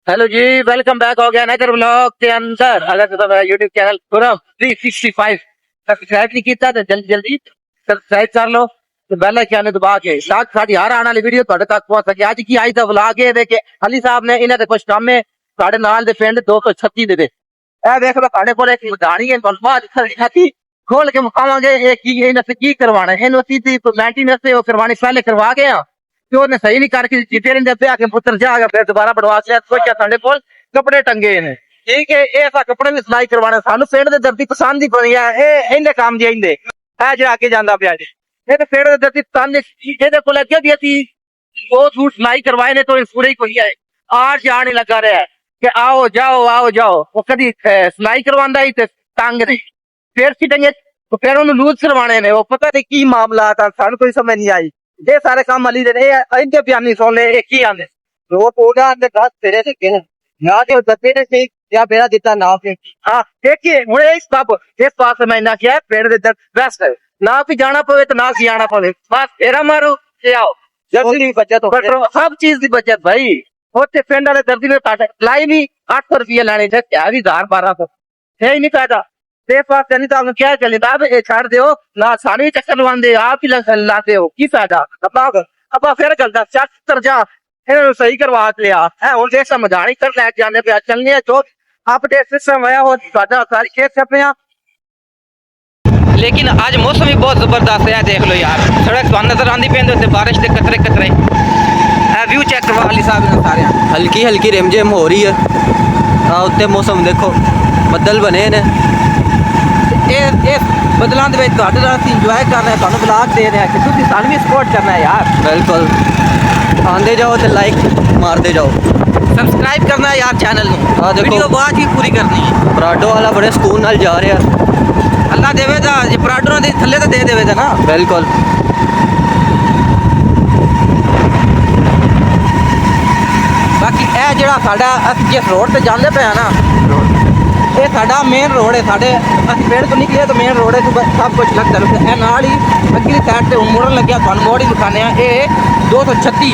Hello जी, welcome back हो गया नगर blog के अंदर। अगर तो मेरा यूट्यूब चैनल खुरम 365 सब्सक्राइब नहीं किया तो जल्दी जल्दी सब्सक्राइब कर लो ਤੇ ਬੈਲ ਆਈਕਨ ਦਬਾ ਕੇ ਤਾਂ ਸਾਡੀ ਹਰ ਆਉਣ ਵਾਲੀ ਵੀਡੀਓ ਤੁਹਾਡੇ ਤੱਕ ਪਹੁੰਚ ਸਕੇ। ਅੱਜ ਕੀ ਅੱਜ ਦਾ ਵਲੌਗ ਇਹ ਵੇ ਕਿ ਅਲੀ ਸਾਹਿਬ ਨੇ ਇਹਨਾਂ ਦੇ ਕੁਝ ਕੰਮ ਹੈ ਸਾਡੇ ਨਾਲ ਦੇ ਪਿੰਡ 236 ਦੇ ਇਹ ਦੇਖ ਲਓ ਸਾਡੇ ਕੋਲ ਇੱਕ ਮਦਾਨੀ ਹੈ ਬਲਬਾਦ ਖੜੀ खोल के मुकावांगे की करवाना है मेंटेनेंस वो करवानी पहले करवा गए तो उसने सही नहीं करके फिर पे आके पुत्र जाएगा फिर दोबारा बढ़वा लिया सोचा साढ़े कोल कपड़े टंगे ने ठीक है ऐसा कपड़े भी सिलाई करवाने सानू पेड़ दे दर्दी पसंद ही बनी है इन्ने काम दी इंदे है जो आके जांदा पिया जी ये तो पेड़ दे दर्दी पसंद जेदे कोल अगे दी थी वो सूट सिलाई करवाए ने तो पूरे ही कोई है आज जान ही लगा रहा है कि आओ जाओ वो कभी सिलाई करवांदा ही ते तंग नहीं फिर सीटेंगे तो फिर उन्होंने लूज करवाने ने वो पता नहीं की मामला था सानू कोई समझ नहीं आई ये सारे काम अली दे इनके बयानी सुन ले एक ही आंदे वो पूरा अंदर दस तेरे से कहने ना के दते ने से या बेड़ा देता ना के हां देखिए हुने इस सब इस पास में ना किया पेड़ दे दर बेस्ट है ना भी जाना पवे तो ना सी आना पवे बस फेरा मारो के आओ जल्दी बचत हो सब चीज की बचत भाई होते पिंड वाले दर्दी ने काटे लाई नहीं 800 रुपये लाने थे क्या भी 1200 है ही नहीं फायदा नहीं तो क्या चले ये छाड़ दो ना सारे चक्कर लवाते आप ही लाते हो की फायदा अब फिर चलता चक्कर जा सही करवा लिया है हूँ जे समझा नहीं कर लैके जाने पे चलने जो अपडेट सिस्टम है वो सारी खेत छपे लेकिन आज मौसम भी बहुत जबरदस्त है देख लो यार सड़क तो नजर आती पे बारिश के कतरे कतरे व्यू चेक करवा अली साहब ने सारे हल्की हल्की रिमझिम हो रही है उत्ते मौसम देखो बदल बने ने बदलों के इंजॉय कर रहे हैं तुहानू ब्लॉग दे रहे हैं कि तुसीं सानू भी सपोर्ट करना है यार बिल्कुल आंदे जाओ तो लाइक मारते जाओ सब्सक्राइब करना है यार चैनल को वीडियो बाद भी पूरी करनी है पराडो वाला बड़े सुकून नाल जा रहा है अल्लाह देवेगा जे पराडो दे थल्ले तो दे देवेगा ना बिल्कुल बाकी ए जेड़ा साडा अस जिस रोड ते जांदे पे ना ये साडा मेन रोड है साडे अस पेड़ तो निकले तो मेन रोड है सब कुछ लगता है ए नाल ही अगली साइड ते मुड़न लग्या तुहानू मोड़ ही दिखाने ए 236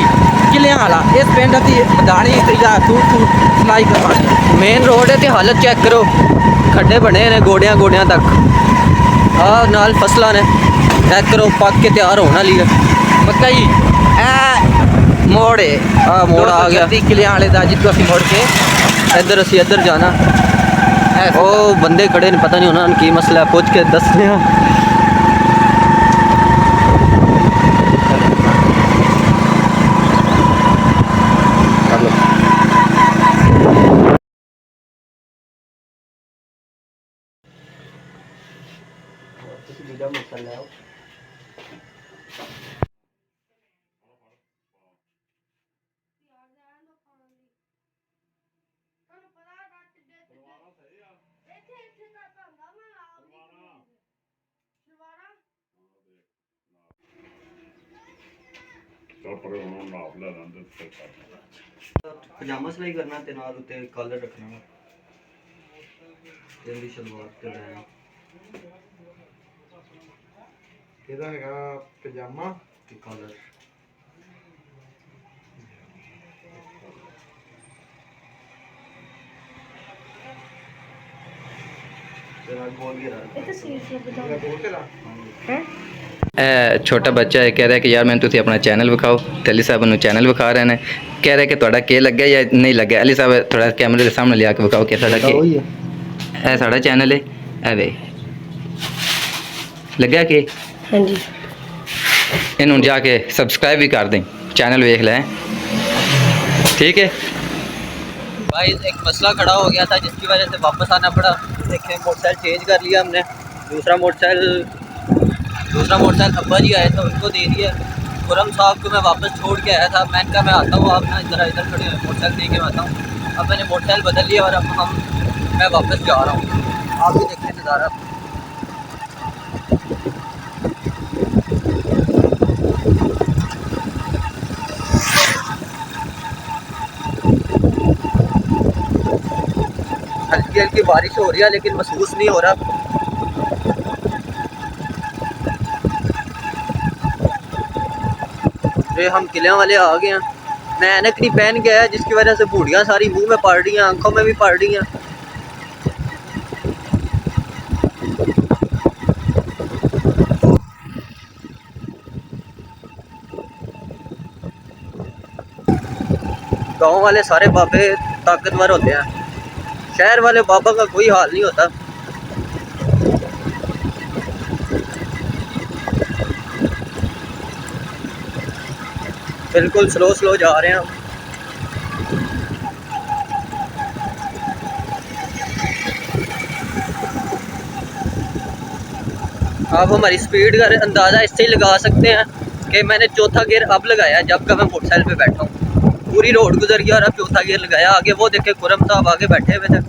किलियां वाला इस पिंड दी मदानी या सूट सिलाई करवानी मेन रोड है तो हालत चेक करो खड्डे बने ने गोडियां गोडियां तक नाल फसलां ने चेक करो पक के तैयार होने वाली है मकई ए मोड़ है मोड़ आ गया 236 किलियां वाले दा जितो असीं मुड़ के इधर असी इधर जाना ओ बंदे खड़े ने पता नहीं उन्होंने की मसला है पूछ के दसने पजामा सिलाई करना ते नाल उत्ते कॉलर रखना जल्दी सलवार ते लेना ਇਹਦਾ ਹੈਗਾ ਪਜਾਮਾ ते कॉलर तेरा गोल घेरा ਇਹਦਾ ਕੋਟ ਦਾ छोटा बच्चा है कह रहा है कि यार मैंने तुझे अपना चैनल विखाओ तो अली साहब चैनल विखा रहे हैं कह रहे कि थोड़ा के लगे या नहीं लगे अली साहब थोड़ा कैमरे के सामने लिया के विखाओ कि साड़ा के है साड़ा चैनल है ए वे लग्या कि हाँ जी इन्हों जाके सब्सक्राइब भी कर दें चैनल वेख लें ठीक है भाई एक मसला खड़ा हो गया था जिसकी वजह से वापस आना पड़ा देखें मोटरसाइकिल चेंज कर लिया हमने दूसरा मोटरसाइकिल अब्बा जी आए थे उनको दे दिया खुरम साहब को मैं वापस छोड़ के आया था मैंने कहा मैं आता हूँ आप ना इधर खड़े हुए मोटरसाइकिल दे के आता हूँ अब मैंने मोटरसाइकिल बदल लिया और अब मैं वापस जा रहा हूँ आप भी देखें नज़ारा हल्की हल्की बारिश हो रही है लेकिन महसूस नहीं हो रहा ये हम किले वाले आ गए हैं मैं ऐनक नहीं पहन के आया जिसकी वजह से बूढ़ियाँ सारी मुंह में पड़ रही हैं, आंखों में भी पड़ रही हैं। गांव वाले सारे बाबे ताकतवर होते हैं, शहर वाले बाबा का कोई हाल नहीं होता। बिल्कुल स्लो स्लो जा रहे हैं हम। आप हमारी स्पीड का अंदाज़ा इससे ही लगा सकते हैं कि मैंने चौथा गियर अब लगाया जब का मैं मोटरसाइकिल पे बैठा हूँ। पूरी रोड गुजर गया और अब चौथा गियर लगाया। आगे वो देखे खुरम साहब आगे बैठे हुए थे,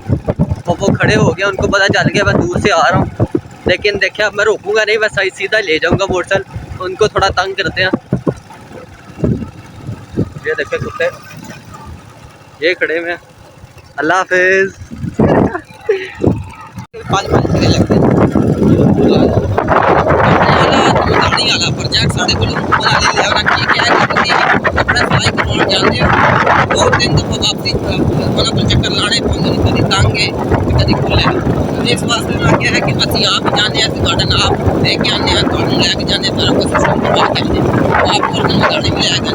और वो खड़े हो गए, उनको पता चल गया मैं दूर से आ रहा हूँ। लेकिन देखिए अब मैं रोकूंगा नहीं, मैं सीधा ले जाऊँगा मोटरसाइकिल। उनको थोड़ा तंग करते हैं। ये देखे कुत्ते ये खड़े में। अल्लाह हाफिज। प्रोजेक्ट साढ़े को जानते हो, 2-3 दफा वापसी चक्कर लाने कभी तंग है कभी खुले। इस वास्ते में क्या है कि बस आप जाने नाप लेके आने लैके जाने सारा कुछ सिस्टम करवा के आने आप और गाड़ी में लैके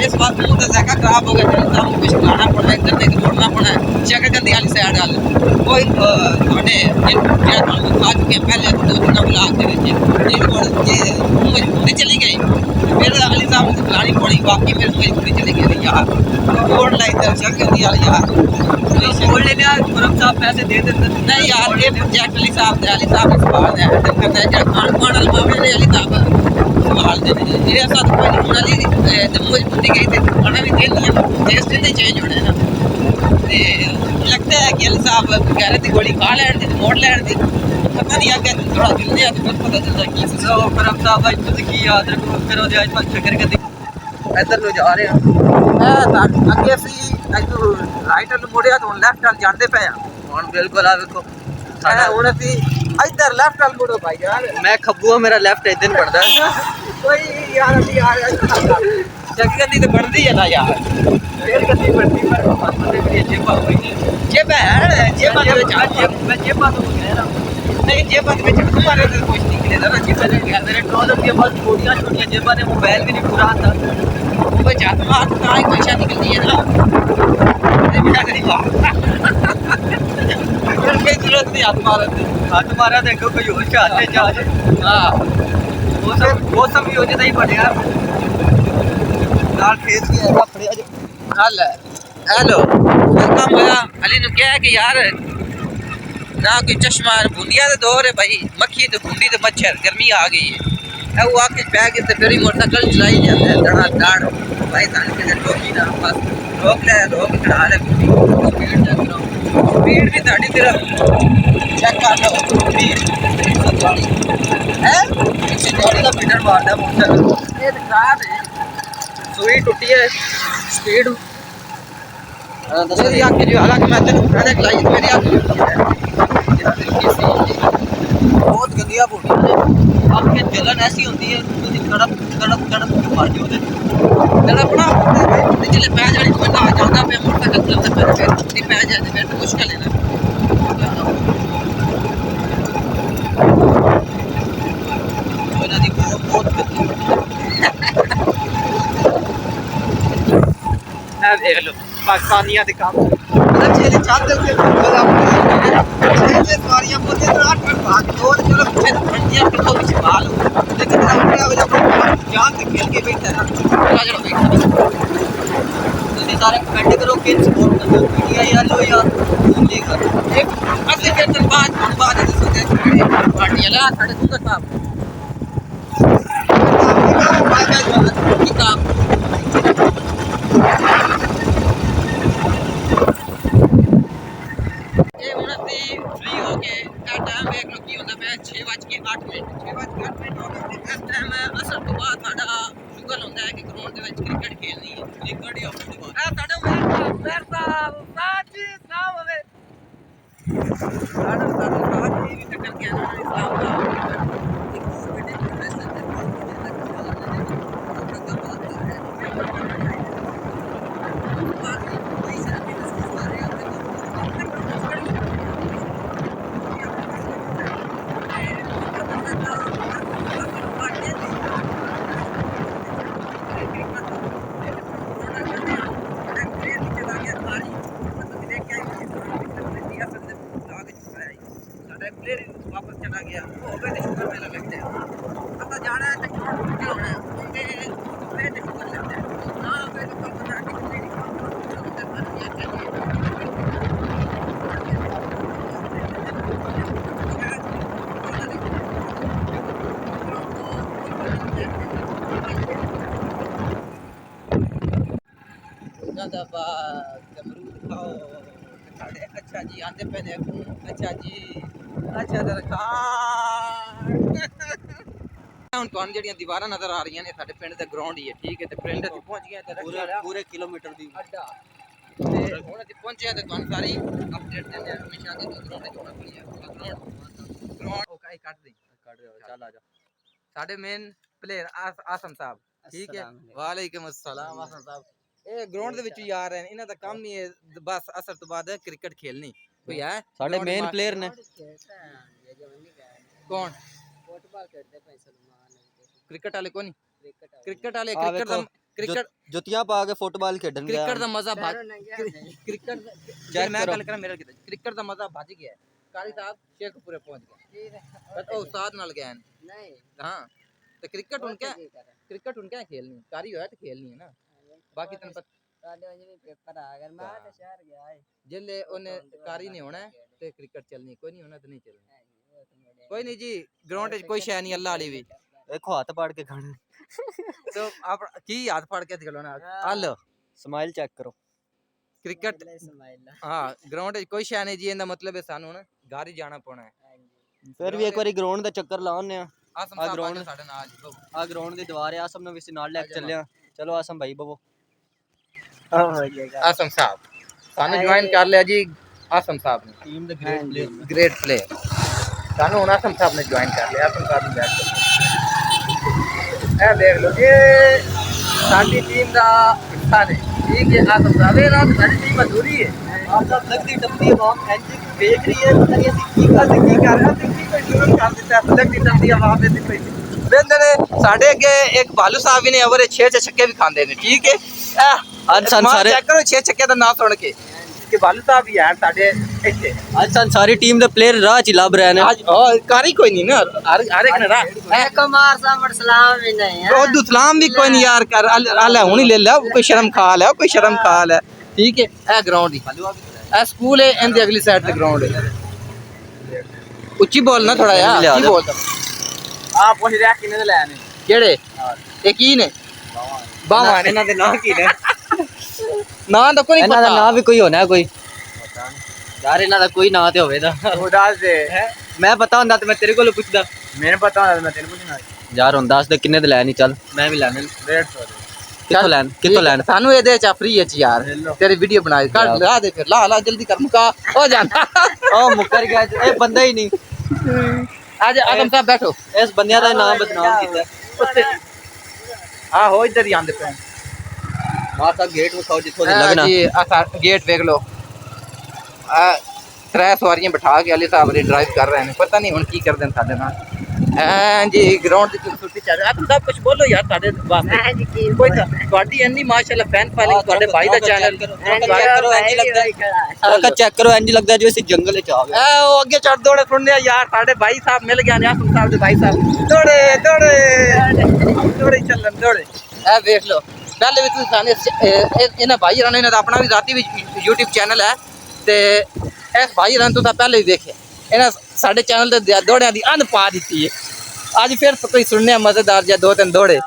इस बात में जगह खराब हो गया, कुछ खाना पड़ा है, करने के छोड़ना पड़ा है। जगह गंदी वाली साइड डाल कोई थोड़े खा चुके पहले बुला के मजबूरी चली गई, फिर अली साहब ने खिलानी पड़ी। बाकी मेरी मजबूरी चली गई यार, छोड़ लाई दर्शक गंदी वाली यार छोड़ लेने खुरम साहब पैसे दे देते नहीं यार। ये प्रोजेक्ट अली साहब सवाल है खान पान वाले अली साहब सवाल मेरे साथ कोई नहीं होना नहीं। जब मजबूरी गई थी खाना भी दे दिया, टेस्ट नहीं चेंज होना है ना। लगता है कि अली साहब कह रहे थे गोली खा लैन थी मोड़ लैन थी, पता नहीं आगे थोड़ा दिल नहीं आता, फिर पता चलता कि खुरम साहब आज तुझे की याद रखो। फिर वो आज बात फिक्र कर इधर नु जा रहे हैं अगे सी राइट वाल मुड़िया तो लेफ्ट वाल जाते पे हुन बिल्कुल आ देखो हुन असी इधर लेफ्ट वाल मुड़ो भाई यार। मैं खब्बू मेरा लेफ्ट इधर पड़दा कोई यार अभी यार जगह तो बढ़ती है ना यार, फिर गति बढ़ती पर जेबा हुई जेबा है जेबा में मैं जेबा तो कह रहा हूं नहीं जेबा में तुम्हारे तो कुछ नहीं निकलेगा ना। जेबा ने क्या मेरे ट्राउजर के पास छोटियां जेबा ने मोबाइल भी नहीं पूरा था वो जाता मार का ही पैसा निकलती है ना। कोई जरूरत नहीं हाथ मारा देखो कोई और चाहते जा। हाँ वो सब भी हो जाता ही बढ़िया दाल खेत की है बढ़िया जो हाल है। हेलो काम होया अली ने क्या है कि यार ना कोई चश्मा बुनिया तो दौर है भाई, मक्खी तो घूमी तो मच्छर गर्मी आ गई है वो आके बैग से फिर मोटरसाइकिल चलाई जाता है धड़ा दाड़ भाई साले के रोकी ना बस रोक ले रोक चढ़ा ले स्पीड चेक करो स्पीड भी साड़ी तेरा चेक कर लो स्पीड है 140 का मीटर मारता है मोटरसाइकिल। ये खराब है सुई टूटी है स्पीड मेरी आँख जो हालांकि मैं तेरे उठाने के लायक मेरी आँख बहुत गंदिया बोली है आपके जलन ऐसी होती है तड़प तड़प तड़प मार जो तड़पना चले पै जानी तो ना जाता पे मोटरसाइकिल चलता फिर नहीं पै जाए फिर तो मुश्किल है ना। बहुत देख लो पाकिस्तानिया के काम चले चाहते थे सारियां बोलते हैं रात में भाग दो चलो फिर इंडिया के तो संभाल लेकिन जान के खेल के बैठा है चलो बैठा तो सारे कमेंट करो किन सपोर्ट करते हो मीडिया यार लो यार लेकर एक अगले के बाद पार्टी ला साढ़े दूसरा साहब काम ये 6:08 6:08 ਹੋ ਗਏ ਇਸ ਟਾਈਮ ਅਸਰ ਤੋਂ ਬਾਅਦ ਸਾਡਾ ਸ਼ੁਗਲ ਹੁੰਦਾ ਹੈ ਕਿ ਗਰਾਊਂਡ ਦੇ ਵਿੱਚ ਕ੍ਰਿਕਟ ਖੇਲਣੀ ਹੈ ਕ੍ਰਿਕਟ ਹੀ ਆਫਰ ਤੋਂ ਬਾਅਦ ਸਾਡਾ ਮੈਰ ਸਾਹਿਬ ਸਾਜੀ ਸਾਹਿਬ ਹੋਵੇ ਸਾਡਾ ਸਾਜੀ ਵੀ ਟੱਕਰ ਗਿਆ ਨਾ ਇਸਲਾਮ ਦਾ ਇੱਕ ਹੋਰ ਬੇਟੇ ਪ੍ਰੋਫੈਸਰ ਦੇ वापस चला गया हो गए थे शुगर मेला लगते हैं पता जाना है तो क्या होना है उनके गए थे शुगर लगते हैं ना गए तो कल बना के अच्छा जी आते पहले अच्छा जी अच्छा ਹੁਣ ਤੁਹਾਨੂੰ ਜਿਹੜੀਆਂ ਦੀਵਾਰਾਂ ਨਜ਼ਰ ਆ ਰਹੀਆਂ ਨੇ ਸਾਡੇ ਪਿੰਡ ਦਾ ਗਰਾਊਂਡ ਹੀ ਹੈ ਠੀਕ ਹੈ ਤੇ ਪਿੰਡ ਅਸੀਂ ਪਹੁੰਚ ਗਏ ਤੇ ਪੂਰੇ ਕਿਲੋਮੀਟਰ ਦੀ ਅੱਡਾ ਤੇ ਹੁਣ ਅਸੀਂ ਪਹੁੰਚੇ ਤੇ ਤੁਹਾਨੂੰ ਸਾਰੀ ਅਪਡੇਟ ਦਿੰਦੇ ਹਾਂ ਹਮੇਸ਼ਾ ਦੇ ਗਰਾਊਂਡ ਤੇ ਹੋਣਾ ਪਈਆ ਗਰਾਊਂਡ ਉਹ ਕਾਈ ਕੱਟ ਦੇ ਚੱਲ ਆ ਜਾ ਸਾਡੇ ਮੇਨ ਪਲੇਅਰ ਆਸਮ ਸਾਹਿਬ ਠੀਕ ਹੈ ਵਾਲੇਕੁਮ अस्सलाम ਆਸਮ ਸਾਹਿਬ ਇਹ ਗਰਾਊਂਡ ਦੇ ਵਿੱਚ ਹੀ ਆ ਰਹੇ ਨੇ ਇਹਨਾਂ ਦਾ ਕੰਮ ਹੀ ਹੈ ਬਸ ਅਸਰ ਤੋਂ ਬਾਅਦ ਕ੍ਰਿਕਟ ਖੇਲਣੀ ਕੋਈ ਹੈ ਸਾਡੇ ਮੇਨ ਪਲੇਅਰ ਨੇ ਕੌਣ फुटबॉल खेलते पे सलमान क्रिकेट वाले कौन क्रिकेट वाले ਆ क्रिकेट ਵੇਖੋ, क्रिकेट ਜੁੱਤੀਆਂ ਪਾ ਕੇ ਫੁੱਟਬਾਲ ਖੇਡਣ ਗਿਆ क्रिकेट ਦਾ ਮਜ਼ਾ क्रिकेट यार मैं गल करा मेरे क्रिकेट ਦਾ ਮਜ਼ਾ ਭੱਜ ਗਿਆ ਕਾਲੀ ਸਾਹਿਬ ਸ਼ੇਖਪੁਰੇ ਪਹੁੰਚ ਗਿਆ ਬਸ ਉਹ ਉਸਤਾਦ ਨਾਲ ਗਏ नहीं ਹਾਂ ਤੇ क्रिकेट उनके खेलनी कारी होया तो खेलनी है ना बाकी तन साडे वजे भी पेपर आ अगर मैं तो शहर गया है जिले ओने कारी नहीं होना ते क्रिकेट चलनी कोई नहीं होना तो नहीं चलनी कोई नहीं जी ग्राउंड कोई शय नहीं अल्लाह वाली भी ਵੇਖੋ ਹੱਥ ਪਾੜ ਕੇ ਖਾਣਾ तो आप की हाथ फाड़ के खिलाना हल ਸਮਾਈਲ ਚੈੱਕ ਕਰੋ क्रिकेट स्माइल हाँ ग्राउंड कोई शय नहीं जी इनका मतलब है सानू ना घर ही जाना पौना है ਫਿਰ ਵੀ ਇੱਕ ਵਾਰੀ ਗਰਾਊਂਡ ਦਾ ਚੱਕਰ ਲਾਉਣੇ ਆ आसम आ साहब ground- आज साडे नाल जी बाबू ਆ ਗਰਾਊਂਡ ਦੀ ਦੀਵਾਰ ਆ ਆਸਮ ਨੂੰ ਵੀ ਅਸੀਂ ਨਾਲ ਲੈ ਕੇ ਚੱਲੇ ਆ ਚਲੋ ਆਸਮ ਭਾਈ ਬਵੋ आसम साहब सानू ज्वाइन कर लिया जी आसम साहब ने ਟੀਮ ਦੇ ਗ੍ਰੇਟ ਪਲੇਅਰ ग्रेट प्लेयर सानू हुन आसम साहब ने ज्वाइन कर लिया आसम साहब ने बैठ कर ए देख लो ये साडी टीम दा हिस्सा ने ठीक है आसम साहब ये ना साडी टीम अधूरी है ਆਪ ਸਭ ਲੱਗਦੀ ਟੱਪਦੀ ਆਵਾਮ ਇੰਜ ਵੇਖ ਰਹੀ ਹੈ ਪਤਾ ਨਹੀਂ ਅਸੀਂ ਕੀ ਅਸੀਂ ਕੀ ਕਰ ਰਹੇ ਹਾਂ ਤੇ ਕੀ ਕੋਈ ਸ਼ੁਰੂ ਕਰ ਦਿੱਤਾ ਲੱਗਦੀ ਟੰਦੀ ਆਵਾਜ਼ ਦੇ ਕੋਈ ਵੇਂਦੇ ਨੇ ਸਾਡੇ ਅੱਗੇ ਇੱਕ ਬਾਲੂ ਸਾਹਿਬ ਵੀ ਨੇ ਓਵਰ 6 ਛੱਕੇ ਵੀ ਖਾਂਦੇ ਨੇ ਠੀਕ ਹੈ ਅੱਜ ਸਾਨੂੰ ਸਾਰੇ ਚੈੱਕ ਕਰੋ 6 ਛੱਕੇ ਦਾ ਨਾਮ ਸੁਣ ਕੇ ਕਿ ਬਾਲੂ ਸਾਹਿਬ ਵੀ ਹੈ ਸਾਡੇ ਇੱਥੇ ਅੱਜ ਸਾਨੂੰ ਸਾਰੀ ਟੀਮ ਦੇ ਪਲੇਅਰ ਰਾਹ ਚ ਲੱਭ ਰਹੇ ਨੇ आज कारी कोई नहीं ना हर एक ने रहा कुमार साहब सलाम भी नहीं है ਉਹ ਦੁਸਲਾਮ ਵੀ ਕੋਈ ਨਹੀਂ ਯਾਰ ਕਰ ਆਲੇ ਹੁਣੀ ਲੈ ਲੈ ਕੋਈ ਸ਼ਰਮ ਖਾ ਲੈ ਕੋਈ ਸ਼ਰਮ ਖਾ ਲੈ ਠੀਕ ਹੈ ਇਹ ਗਰਾਊਂਡ ਦੀ ਇਹ ਸਕੂਲ ਹੈ ਇਹਦੀ ਅਗਲੀ ਸਾਈਡ ਤੇ ਗਰਾਊਂਡ ਹੈ ਉੱਚੀ ਬੋਲਣਾ ਥੋੜਾ ਯਾਰ ਕੀ ਬੋਲਦਾ ਆ ਪੁੱਛ ਰਿਹਾ ਕਿੰਨੇ ਦੇ ਲੈ ਨੇ ਕਿਹੜੇ ਇਹ ਕੀ ਨੇ ਬਾਵਾਂ ਨੇ ਇਹਨਾਂ ਦੇ ਨਾਂ ਕੀ ਨੇ ਨਾਂ ਤਾਂ ਕੋਈ ਨਹੀਂ ਇਹਨਾਂ ਦਾ ਪਤਾ ਨਾਂ ਵੀ ਕੋਈ ਹੋਣਾ ਕੋਈ ਯਾਰ ਇਹਨਾਂ ਦਾ ਕੋਈ ਨਾਂ ਤੇ ਹੋਵੇ ਤਾਂ ਉਹ ਦੱਸ ਦੇ ਮੈਂ ਪਤਾ ਹੁੰਦਾ ਤੇ ਮੈਂ ਤੇਰੇ ਕੋਲੋਂ ਪੁੱਛਦਾ ਮੈਨੂੰ ਪਤਾ ਹੁੰਦਾ ਮੈਂ ਤੈਨੂੰ ਪੁੱਛਣਾ ਯਾਰ ਹੁਣ ਦੱਸ ਦੇ ਕਿੰਨੇ ਦੇ ਲੈ ਨਹੀਂ ਚੱਲ ਮੈਂ ਵੀ ਲੈਣੇ 150 ਕਿੱਥੋਂ ਲੈਣ ਸਾਨੂੰ ਇਹਦੇ ਚ ਫ੍ਰੀ ਹੈ ਯਾਰ ਤੇਰੀ ਵੀਡੀਓ ਬਣਾ ਕੇ ਕੱਢ ਲਾ ਦੇ ਫਿਰ ਲਾ ਜਲਦੀ ਕਰ ਮੁਕਾ ਹੋ ਜਾਂਦਾ ਉਹ ਮੁੱਕਰ ਗਿਆ ਇਹ ਬੰਦਾ ਹੀ ਨਹੀਂ आज आदम साहब बैठो ਇਸ ਬੰਦਿਆਂ ਦਾ ਨਾਮ ਬਦਨਾਮ ਕੀਤਾ हाँ हो इधर ही आंदे पे ਮਾਤਾ ਗੇਟ ਵਿਖਾਓ ਜਿੱਥੋਂ ਦੀ ਲੱਗਣਾ जी गेट देख लो त्रै सवारियां बिठा के अली साहब ड्राइव कर रहे हैं पता नहीं हुन की करदे ने साडे नाल जी ग्राउंड दी खूबसूरती चल आदम साहब कुछ बोलो यार साडे वास्ते कोई ਤੁਹਾਡੀ ਇੰਨੀ ਮਾਸ਼ਾਅੱਲਾ ਫੈਨ ਫਾਲੋਇੰਗ ਤੁਹਾਡੇ ਭਾਈ ਦਾ ਚੈਨਲ ਚੈੱਕ ਕਰੋ ਇੰਜ ਲੱਗਦਾ ਜਿਵੇਂ ਅਸੀਂ ਜੰਗਲ ਵਿੱਚ ਆ ਗਏ ਉਹ ਅੱਗੇ ਚੜ ਦੌੜੇ ਸੁਣਦੇ ਆ ਯਾਰ ਸਾਡੇ ਭਾਈ ਸਾਹਿਬ ਮਿਲ ਗਏ ਨੇ ਆਸਮ ਸਾਹਿਬ ਦੇ ਭਾਈ ਸਾਹਿਬ ਦੌੜੇ ਦੌੜੇ ਦੌੜੇ ਚੱਲਣ ਦੌੜੇ ਇਹ ਵੇਖ ਲਓ ਪਹਿਲੇ ਵੀ ਤੁਸੀਂ ਸਾਨੇ ਇਹਨਾਂ ਭਾਈ ਰਾਂ ਇਹਨਾਂ ਦਾ ਆਪਣਾ ਵੀ ਜ਼ਾਤੀ ਵੀ YouTube ਚੈਨਲ ਹੈ ਤੇ ਇਸ ਭਾਈ ਰਾਂ ਤੋਂ ਤਾਂ ਪਹਿਲੇ ਵੀ ਵੇਖਿਆ ਇਹਨਾਂ ਸਾਡੇ ਚੈਨਲ ਤੇ ਦੌੜਿਆਂ ਦੀ ਅੰਨ ਪਾ ਦਿੱਤੀ ਹੈ ਅੱਜ ਫਿਰ ਕੋਈ ਸੁਣਨੇ ਮਜ਼ੇਦਾਰ ਜਾਂ ਦੋ ਤਿੰਨ ਦੌੜੇ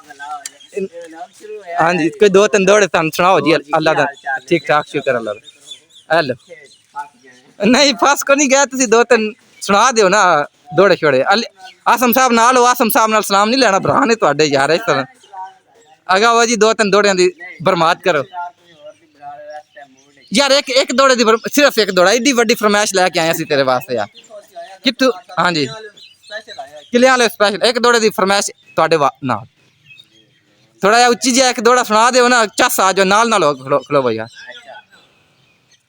हाँ जी कोई दो तीन दौड़े तुम सुनाओ जी अल्लाह का ठीक ठाक शुक्र अल्लाह हेलो नहीं फस को नहीं गया तुसी दो तीन ਸੁਣਾ ਦਿਓ ਨਾ ਦੋੜੇ ਛੋੜੇ ਆਸਮ ਸਾਹਿਬ ਨਾਲ ਹੋ, ਆਸਮ ਸਾਹਿਬ ਨਾਲ ਸਲਾਮ ਨਹੀਂ ਲੈਣਾ, ਭਰਾ ਨੇ ਤੁਹਾਡੇ ਯਾਰ ਇਸ ਤਰ੍ਹਾਂ ਅਗਾਵਾ ਜੀ 2-3 ਦੋੜਿਆਂ ਦੀ ਬਰਮਾਦ ਕਰੋ ਯਾਰ ਇੱਕ ਦੋੜੇ ਦੀ ਸਿਰਫ ਇੱਕ ਦੋੜਾ ਏਡੀ ਵੱਡੀ ਫਰਮਾਇਸ਼ ਲੈ ਕੇ ਆਇਆ ਸੀ ਤੇਰੇ ਵਾਸਤੇ ਯਾਰ ਕਿੱਥੋਂ ਹਾਂਜੀ ਕਿਲਿਆਂ ਵਾਲੇ ਸਪੈਸ਼ਲ ਇੱਕ ਦੋੜੇ ਦੀ ਫਰਮਾਇਸ਼ ਤੁਹਾਡੇ ਨਾਲ ਥੋੜਾ ਜਿਹਾ ਉੱਚੀ ਜਿਹਾ ਇੱਕ ਦੋੜਾ ਸੁਣਾ ਦਿਓ ਨਾ ਚੱਸ ਆ ਜਾਓ ਨਾਲ ਨਾਲ ਖਲੋ ਯਾਰ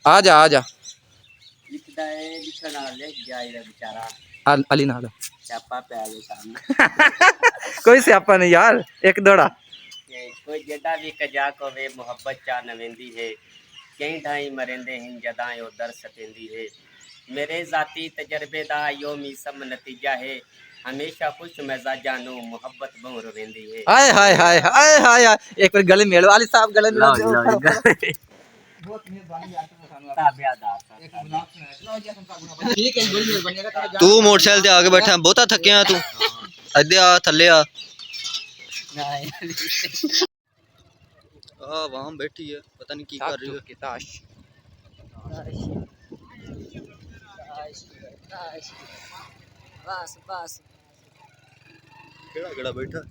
ਆ ਜਾ ਲਿਖਦਾ ਹੈ ਲਿਖਣ ਨਾਲ ਲਿਖ ਜਾਏਗਾ ਵਿਚਾਰਾ ਅਲੀ ਨਾਲ ਸਿਆਪਾ ਪੈ ਗਿਆ ਸਾਹਮਣੇ ਕੋਈ ਸਿਆਪਾ ਨਹੀਂ ਯਾਰ ਇੱਕ ਦੋੜਾ कोई जदा भी कजा को वे मोहब्बत चा नवेंदी है कई ढाई मरेंदे हिन जदाएं ओ दर सतेंदी है मेरे जाती तजर्बे दा यो मीसम नतीजा है हमेशा खुश मिजाजा नु मोहब्बत बहु रवेंदी है हाय हाय हाय हाय हाय एक बार गले मिलो अली साहब गले मिलो बहुत मेहरबानी यार ठीक है बड़ी मेहरबानी तू मोटरसाइकिल ते आके बैठा बहुता थकिया तू अदे आ थल्ले आ वहां बैठी है पता नहीं की कर रही है ताश बस बस केड़ा केड़ा बैठा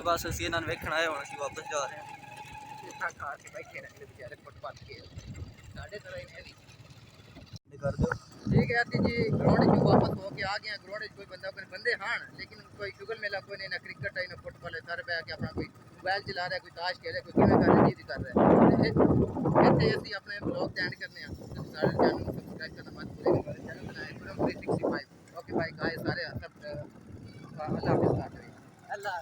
बस ਅਸੀਂ ਇਹਨਾਂ ਨੂੰ ਵੇਖਣ ਆਏ ਹੁਣ ਅਸੀਂ ਵਾਪਸ ਜਾ ਰਹੇ ਹਾਂ खा के बैठे रहते बेचारे फुटपाथ के साढ़े तरह ही कर दो ठीक है आती जी ग्राउंड में वापस होके आ गए ग्राउंड कोई बंदा कोई बंदे हां लेकिन कोई शुगल मेला कोई नहीं ना क्रिकेट है ना फुटबॉल है सारे बैठ के अपना कोई मोबाइल चला रहा है कोई ताश खेल रहा है कोई किਵੇਂ कर रहा है चीज कर रहा है ਇੱਥੇ ਅਸੀਂ ਆਪਣੇ ਬਲੌਗ ਤੇ ਐਂਡ ਕਰਨੇ ਆ ਤੁਸੀਂ ਸਾਡੇ ਚੈਨਲ ਨੂੰ ਸਬਸਕ੍ਰਾਈਬ ਕਰਨਾ ਮਤ ਭੁੱਲਿਓ ਮੇਰੇ ਚੈਨਲ ਦਾ ਨਾਮ ਹੈ ਗੁਰਮ 365 ਓਕੇ ਬਾਈ ਗਾਇਸ ਸਾਰੇ ਸਭ ਅੱਲਾਹ ਹਾਫਿਜ਼।